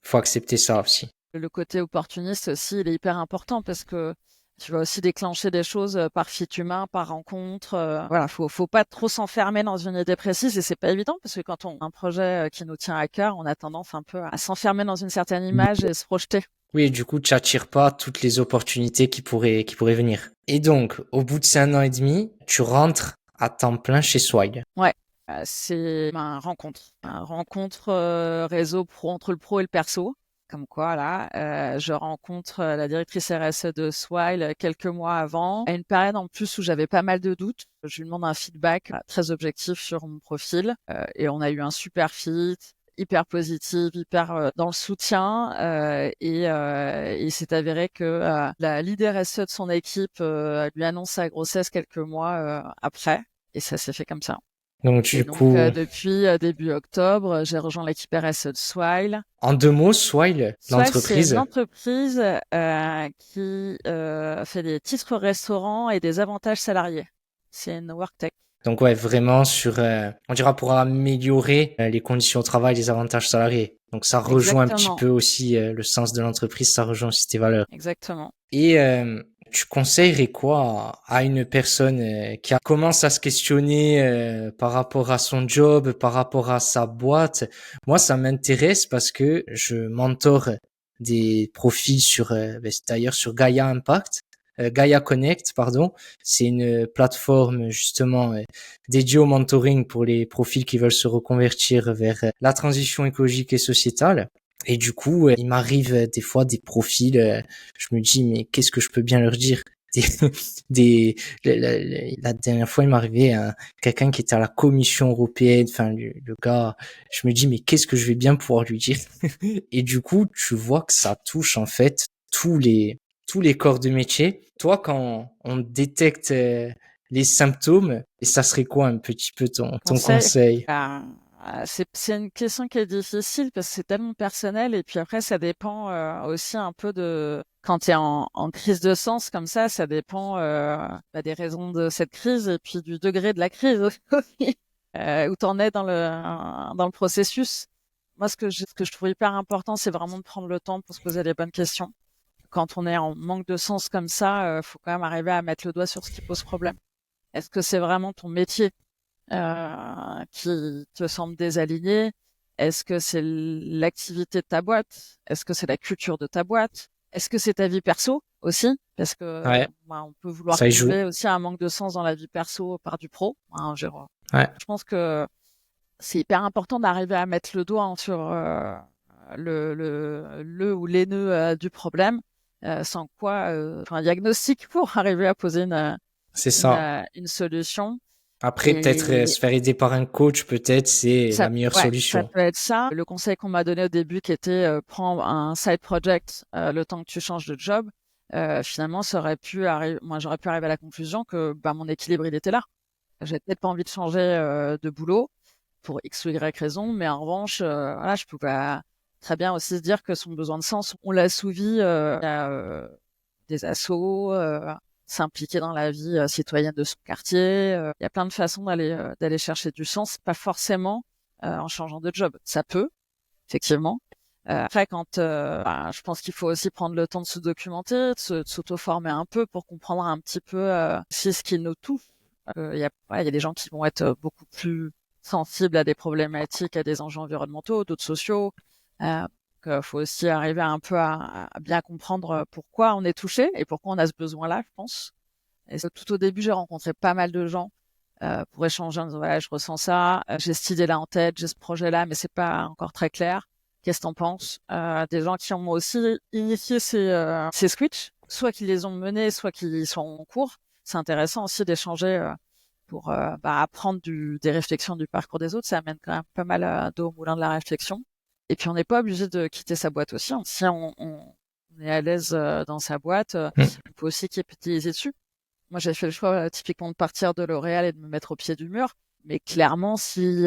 faut accepter ça aussi. Le côté opportuniste aussi, il est hyper important parce que tu vas aussi déclencher des choses par fit humain, par rencontre. Voilà, faut pas trop s'enfermer dans une idée précise et c'est pas évident parce que quand on a un projet qui nous tient à cœur, on a tendance un peu à s'enfermer dans une certaine image et se projeter. Oui, et du coup, tu n'attires pas toutes les opportunités qui pourraient venir. Et donc, au bout de ces 1 an et demi, tu rentres à temps plein chez Swile. Ouais. C'est un rencontre réseau pro entre le pro et le perso. Comme quoi, là, je rencontre la directrice RSE de Swile quelques mois avant, à une période en plus où j'avais pas mal de doutes. Je lui demande un feedback très objectif sur mon profil et on a eu un super fit, hyper positif, hyper dans le soutien et il s'est avéré que la leader RSE de son équipe lui annonce sa grossesse quelques mois après et ça s'est fait comme ça. Donc, Et du donc, coup, depuis début octobre, j'ai rejoint l'équipe RSE de Swile. en 2 mots, Swile, Swile, c'est une l'entreprise. entreprise qui fait des titres restaurants et des avantages salariés. C'est une worktech. Donc ouais, vraiment sur, on dira pour améliorer les conditions au travail, les avantages salariés. Donc ça rejoint un petit Exactement, peu aussi le sens de l'entreprise, ça rejoint aussi tes valeurs. exactement. Et tu conseillerais quoi à une personne qui commence à se questionner par rapport à son job, par rapport à sa boîte? Moi, ça m'intéresse parce que je mentore des profils sur, d'ailleurs sur Gaia Impact, Gaia Connect, pardon. C'est une plateforme justement dédiée au mentoring pour les profils qui veulent se reconvertir vers la transition écologique et sociétale. Et du coup, il m'arrive des fois des profils, je me dis, mais qu'est-ce que je peux bien leur dire? Des, la dernière fois, il m'arrivait quelqu'un qui était à la Commission européenne, enfin, le gars, je me dis, mais qu'est-ce que je vais bien pouvoir lui dire? Et du coup, tu vois que ça touche, en fait, tous les corps de métier. Toi, quand on détecte les symptômes, et ça serait quoi un petit peu ton Conseil, conseil? c'est une question qui est difficile parce que c'est tellement personnel et puis après ça dépend aussi un peu de quand tu es en crise de sens comme ça dépend des raisons de cette crise et puis du degré de la crise aussi, où t'en es dans le processus. Moi, ce que je trouve hyper important, c'est vraiment de prendre le temps pour se poser les bonnes questions. Quand on est en manque de sens comme ça, faut quand même arriver à mettre le doigt sur ce qui pose problème. Est-ce que c'est vraiment ton métier qui te semble désaligné? Est-ce que c'est l'activité de ta boîte? Est-ce que c'est la culture de ta boîte? Est-ce que c'est ta vie perso aussi? Parce que Ouais, on peut vouloir ça y joue. combler aussi un manque de sens dans la vie perso par du pro. Ouais. Je pense que c'est hyper important d'arriver à mettre le doigt sur le ou les nœuds du problème, sans quoi, un diagnostic pour arriver à poser C'est ça. une solution. Après, peut-être Et se faire aider par un coach, peut-être, c'est la ça, meilleure ouais, ça solution. peut être ça. Le conseil qu'on m'a donné au début, qui était prends un side project le temps que tu changes de job, finalement, ça aurait pu arriver. Moi, j'aurais pu arriver à la conclusion que mon équilibre, il était là. J'ai peut-être pas envie de changer de boulot pour X ou Y raison, mais en revanche, voilà, je pouvais très bien aussi se dire que son besoin de sens, on l'a assouvi à des assos, s'impliquer dans la vie citoyenne de son quartier. Il y a plein de façons d'aller chercher du sens, pas forcément en changeant de job. Ça peut, effectivement. Après, je pense qu'il faut aussi prendre le temps de se documenter, de s'auto-former un peu pour comprendre un petit peu si ce qui nous touche. Il y a des gens qui vont être beaucoup plus sensibles à des problématiques, à des enjeux environnementaux, d'autres sociaux. Faut aussi arriver un peu à bien comprendre pourquoi on est touché et pourquoi on a ce besoin-là, je pense. Tout au début, j'ai rencontré pas mal de gens pour échanger en disant, voilà, je ressens ça, j'ai cette idée-là en tête, j'ai ce projet-là, mais c'est pas encore très clair. Qu'est-ce que t'en penses? Des gens qui ont aussi initié ces switches, soit qui les ont menés, soit qui sont en cours. C'est intéressant aussi d'échanger pour apprendre des réflexions du parcours des autres. Ça amène quand même pas mal d'eau au moulin de la réflexion. Et puis on n'est pas obligé de quitter sa boîte aussi. Si on est à l'aise dans sa boîte, Mm. on peut aussi capitaliser dessus. Moi, j'ai fait le choix typiquement de partir de L'Oréal et de me mettre au pied du mur. Mais clairement, si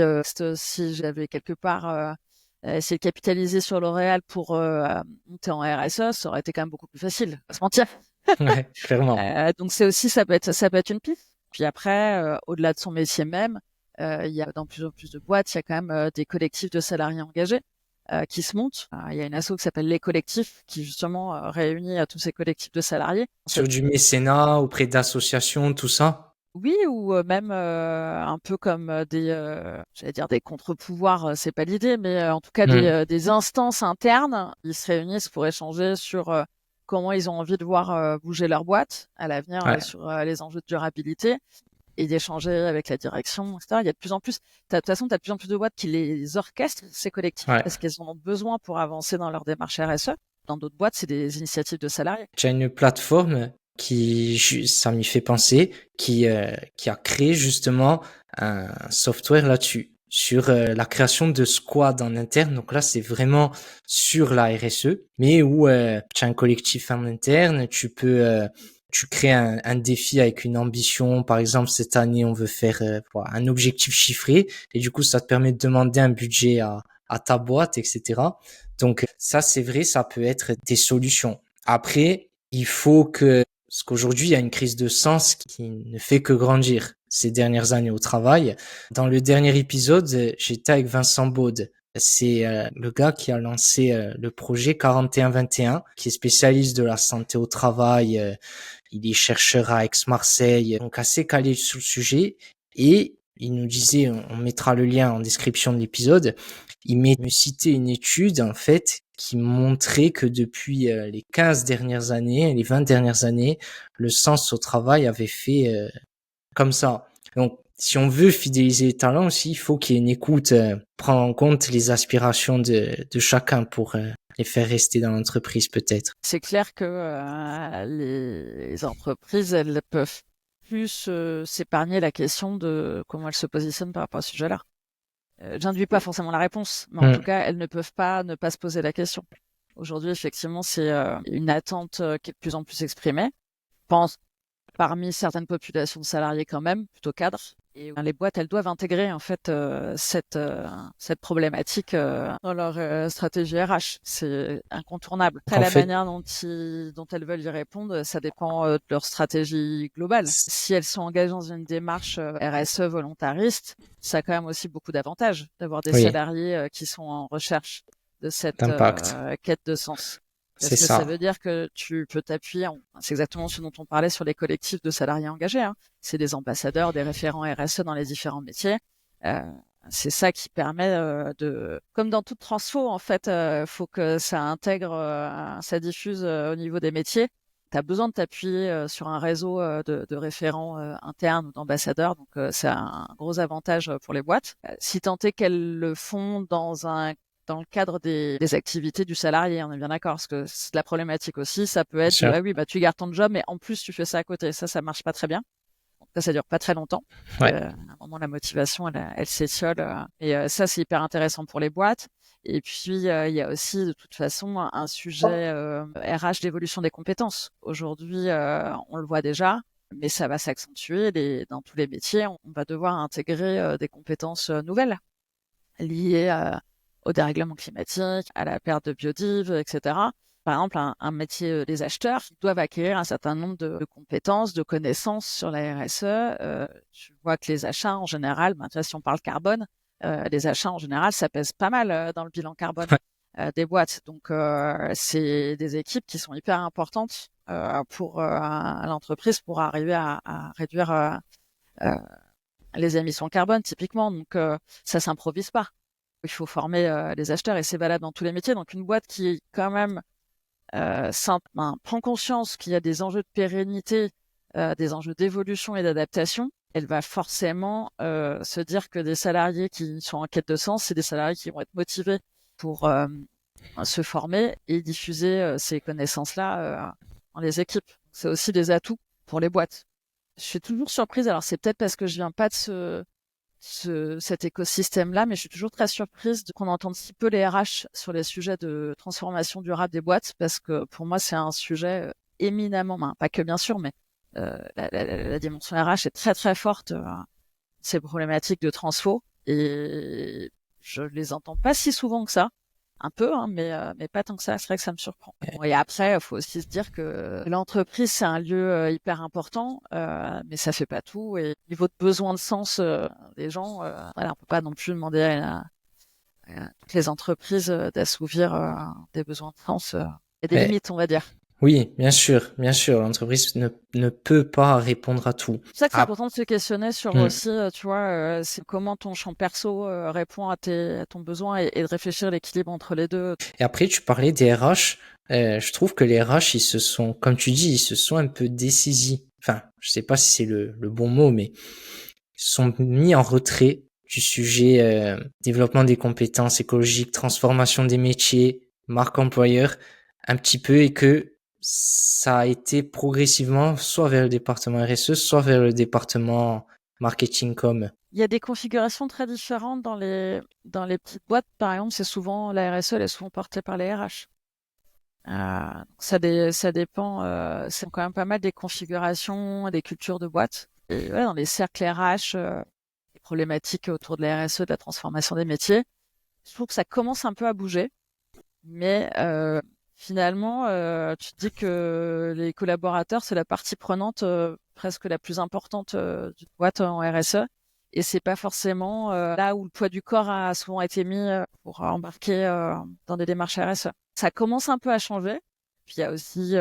j'avais quelque part essayé de capitaliser sur L'Oréal pour monter en RSE, ça aurait été quand même beaucoup plus facile. On va se mentir. Ouais, clairement. Donc c'est aussi ça peut être une piste. Puis après, au-delà de son métier même, il y a dans plus en plus de boîtes, il y a quand même des collectifs de salariés engagés qui se montent. Il y a une asso qui s'appelle Les Collectifs qui justement réunit tous ces collectifs de salariés. Sur du mécénat, auprès d'associations, tout ça. Oui, ou même un peu comme j'allais dire des contre-pouvoirs, c'est pas l'idée, mais en tout cas Mm. des instances internes. Ils se réunissent pour échanger sur comment ils ont envie de voir bouger leur boîte à l'avenir Ouais. sur les enjeux de durabilité et d'échanger avec la direction, etc. Il y a de plus en plus, de toute façon, tu as de plus en plus de boîtes qui les orchestrent, ces collectifs, Ouais. parce qu'elles en ont besoin pour avancer dans leur démarche RSE. Dans d'autres boîtes, c'est des initiatives de salariés. Tu as une plateforme ça m'y fait penser, qui a créé justement un software là-dessus, sur la création de squads en interne. Donc là, c'est vraiment sur la RSE, mais où tu as un collectif en interne, tu crées un défi avec une ambition. Par exemple, cette année, on veut faire voilà, un objectif chiffré, et du coup, ça te permet de demander un budget à ta boîte, etc. Donc ça, c'est vrai, ça peut être des solutions. Après, il faut parce qu'aujourd'hui, il y a une crise de sens qui ne fait que grandir. ces dernières années au travail. Dans le dernier épisode, j'étais avec Vincent Baude. C'est le gars qui a lancé le projet 4121, qui est spécialiste de la santé au travail. Il est chercheur à Aix-Marseille, donc assez calé sur le sujet. Et il nous disait, on mettra le lien en description de l'épisode, me citait une étude en fait qui montrait que depuis les 15 dernières années, les 20 dernières années, le sens au travail avait fait comme ça. Donc, si on veut fidéliser les talents aussi, il faut qu'il y ait une écoute, prendre en compte les aspirations de chacun pour les faire rester dans l'entreprise peut-être. C'est clair que les entreprises, elles peuvent plus s'épargner la question de comment elles se positionnent par rapport à ce sujet-là. J'induis pas forcément la réponse, mais en tout cas, elles ne peuvent pas ne pas se poser la question. Aujourd'hui, effectivement, c'est une attente qui est de plus en plus exprimée. Je pense parmi certaines populations de salariés quand même, plutôt cadres. Et les boîtes, elles doivent intégrer en fait cette problématique dans leur stratégie RH. C'est incontournable. Après, la manière dont elles veulent y répondre, ça dépend de leur stratégie globale. Si elles sont engagées dans une démarche RSE volontariste, ça a quand même aussi beaucoup d'avantages d'avoir des salariés qui sont en recherche de cette quête de sens. Parce que ça veut dire que tu peux t'appuyer, c'est exactement ce dont on parlait sur les collectifs de salariés engagés, hein. C'est des ambassadeurs, des référents RSE dans les différents métiers. C'est ça qui permet comme dans toute transfo, en fait, faut que ça intègre, ça diffuse au niveau des métiers. Tu as besoin de t'appuyer sur un réseau de référents internes ou d'ambassadeurs, donc c'est un gros avantage pour les boîtes. Si tant est qu'elles le font dans le cadre des activités du salarié, on est bien d'accord, parce que c'est de la problématique aussi, ça peut être, oui, tu gardes ton job, mais en plus, tu fais ça à côté. Ça marche pas très bien. Donc ça dure pas très longtemps. À un moment, la motivation, elle s'étiole. Et ça, c'est hyper intéressant pour les boîtes. Et puis, il y a aussi, de toute façon, un sujet RH d'évolution des compétences. Aujourd'hui, on le voit déjà, mais ça va s'accentuer. Dans tous les métiers, on va devoir intégrer des compétences nouvelles liées au dérèglement climatique, à la perte de biodive, etc. Par exemple, un métier des acheteurs, ils doivent acquérir un certain nombre de compétences, de connaissances sur la RSE. Tu vois que les achats, en général, tu vois, si on parle carbone, les achats, en général, ça pèse pas mal dans le bilan carbone des boîtes. Donc, c'est des équipes qui sont hyper importantes pour l'entreprise pour arriver à réduire les émissions carbone, typiquement. Donc, ça s'improvise pas. Il faut former les acheteurs et c'est valable dans tous les métiers. Donc, une boîte qui, quand même, prend conscience qu'il y a des enjeux de pérennité, des enjeux d'évolution et d'adaptation, elle va forcément se dire que des salariés qui sont en quête de sens, c'est des salariés qui vont être motivés pour se former et diffuser ces connaissances-là dans les équipes. C'est aussi des atouts pour les boîtes. Je suis toujours surprise, alors c'est peut-être parce que je viens pas de cet écosystème-là, mais je suis toujours très surprise qu'on entende si peu les RH sur les sujets de transformation durable des boîtes, parce que pour moi, c'est un sujet éminemment, pas que bien sûr, mais la dimension RH est très très forte, ces problématiques de transfo, et je les entends pas si souvent que ça. Un peu, hein, mais pas tant que ça. C'est vrai que ça me surprend. Bon, et après, il faut aussi se dire que l'entreprise, c'est un lieu hyper important, mais ça fait pas tout. Et au niveau de besoin de sens des gens, voilà, on peut pas non plus demander à toutes les entreprises d'assouvir des besoins de sens. Il y a des limites, on va dire. Oui, bien sûr, l'entreprise ne peut pas répondre à tout. C'est ça que c'est important de se questionner sur aussi, tu vois, c'est comment ton champ perso répond à ton besoin et de réfléchir à l'équilibre entre les deux. Et après, tu parlais des RH. Je trouve que les RH, ils se sont, comme tu dis, ils se sont un peu dessaisis. Enfin, je sais pas si c'est le bon mot, mais ils se sont mis en retrait du sujet développement des compétences écologiques, transformation des métiers, marque employeur, un petit peu, et que ça a été progressivement soit vers le département RSE, soit vers le département marketing com. Il y a des configurations très différentes dans les petites boîtes. Par exemple, c'est souvent la RSE, elle est souvent portée par les RH. Ça dépend. C'est quand même pas mal des configurations, des cultures de boîtes. Et ouais, dans les cercles RH, les problématiques autour de la RSE, de la transformation des métiers, je trouve que ça commence un peu à bouger. Mais finalement, tu te dis que les collaborateurs, c'est la partie prenante presque la plus importante d'une boîte en RSE. Et c'est pas forcément là où le poids du corps a souvent été mis pour embarquer dans des démarches RSE. Ça commence un peu à changer. Puis il y a aussi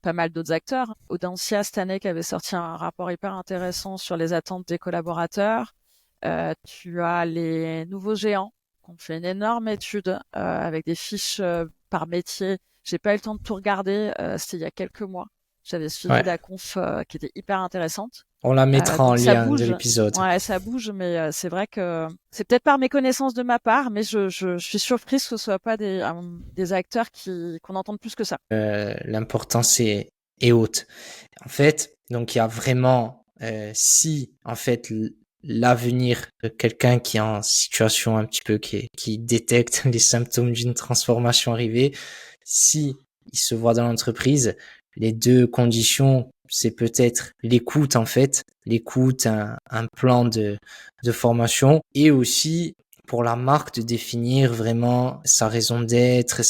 pas mal d'autres acteurs. Audencia cette année qui avait sorti un rapport hyper intéressant sur les attentes des collaborateurs. Tu as les nouveaux géants qui ont fait une énorme étude avec des fiches par métier. J'ai pas eu le temps de tout regarder. C'était il y a quelques mois. J'avais suivi la conf qui était hyper intéressante. On la mettra en lien de bouge. l'épisode. Ouais, ça bouge, mais c'est vrai que c'est peut-être par méconnaissance de ma part, mais je suis surprise que ce soit pas des acteurs qu'on entende plus que ça. L'importance est haute. En fait, donc il y a vraiment, si en fait l'avenir de quelqu'un qui est en situation un petit peu qui détecte les symptômes d'une transformation arrivée, si il se voit dans l'entreprise, les deux conditions, c'est peut-être l'écoute en fait, l'écoute, un plan de formation, et aussi pour la marque de définir vraiment sa raison d'être,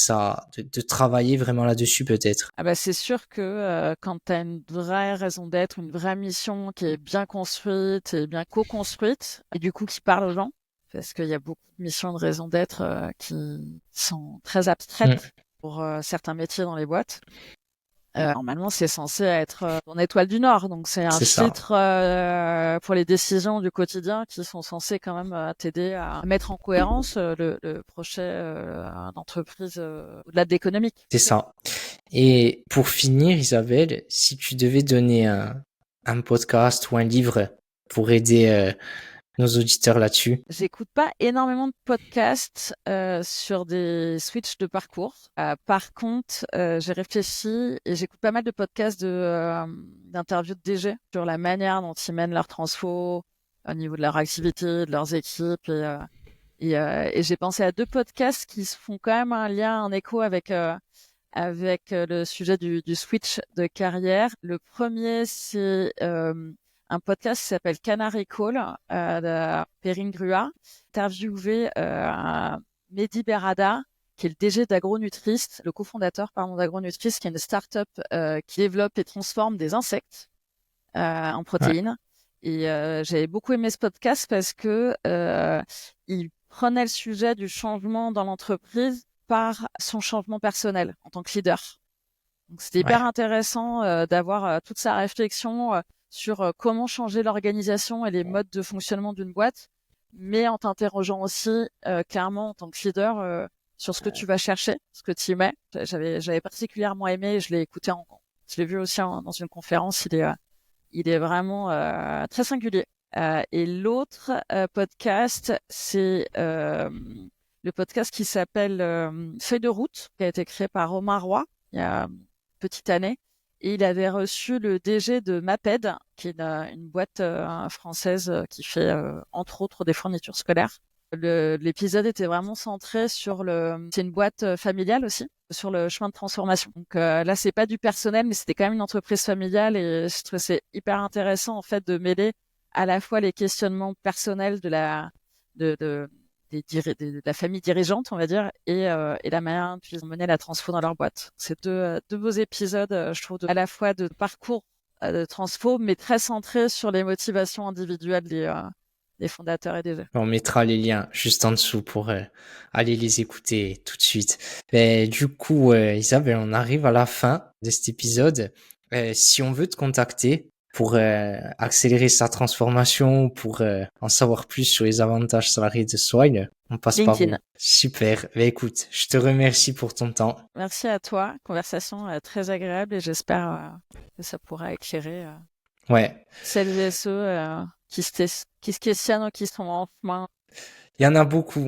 de travailler vraiment là-dessus peut-être. Ah bah c'est sûr que quand tu as une vraie raison d'être, une vraie mission qui est bien construite et bien co-construite, et du coup qui parle aux gens, parce qu'il y a beaucoup de missions de raison d'être qui sont très abstraites pour certains métiers dans les boîtes. Normalement, c'est censé être ton étoile du Nord, donc c'est un filtre pour les décisions du quotidien qui sont censées quand même t'aider à mettre en cohérence le projet d'entreprise au-delà de l'économique. C'est ça. Et pour finir, Isabelle, si tu devais donner un podcast ou un livre pour aider nos auditeurs là-dessus. J'écoute pas énormément de podcasts sur des switches de parcours. Par contre, j'ai réfléchi et j'écoute pas mal de podcasts d'interviews de DG sur la manière dont ils mènent leur transfo au niveau de leur activité, de leurs équipes. Et j'ai pensé à 2 podcasts qui se font quand même un lien, un écho avec le sujet du switch de carrière. Le premier, c'est un podcast qui s'appelle Canary Call de Perrine Grua, interviewé Mehdi Berrada, qui est le DG d'Agronutrist, le cofondateur d'Agronutrist, qui est une start-up qui développe et transforme des insectes en protéines. Et j'avais beaucoup aimé ce podcast parce que il prenait le sujet du changement dans l'entreprise par son changement personnel en tant que leader. Donc c'était hyper intéressant d'avoir toute sa réflexion sur comment changer l'organisation et les modes de fonctionnement d'une boîte, mais en t'interrogeant aussi clairement en tant que leader sur ce que tu vas chercher, ce que tu y mets. J'avais particulièrement aimé, je l'ai écouté, je l'ai vu aussi dans une conférence, il est vraiment très singulier. Et l'autre podcast, c'est le podcast qui s'appelle Feuille de route, qui a été créé par Romain Roy il y a une petite année. Et il avait reçu le DG de Maped, qui est une boîte française qui fait entre autres des fournitures scolaires. L'épisode était vraiment centré sur c'est une boîte familiale aussi, sur le chemin de transformation. Donc là, c'est pas du personnel, mais c'était quand même une entreprise familiale et je trouve que c'est hyper intéressant en fait de mêler à la fois les questionnements personnels de la famille dirigeante, on va dire, et la manière dont ils ont mené la transfo dans leur boîte. C'est deux beaux épisodes, je trouve, à la fois de parcours de transfo, mais très centrés sur les motivations individuelles des fondateurs et des jeunes. On mettra les liens juste en dessous pour aller les écouter tout de suite. Mais du coup, Isabelle, on arrive à la fin de cet épisode. Si on veut te contacter pour accélérer sa transformation, pour en savoir plus sur les avantages salariés de Swile, on passe LinkedIn. par où? Super. Ben écoute, je te remercie pour ton temps. Merci à toi. Conversation très agréable et j'espère que ça pourra éclairer celles et ceux qui se questionnent ou qui sont en chemin. Il y en a beaucoup.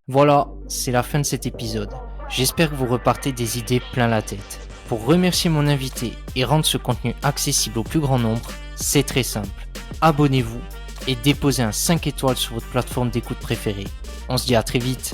Voilà, c'est la fin de cet épisode. J'espère que vous repartez des idées plein la tête. Pour remercier mon invité et rendre ce contenu accessible au plus grand nombre, c'est très simple. Abonnez-vous et déposez un 5 étoiles sur votre plateforme d'écoute préférée. On se dit à très vite.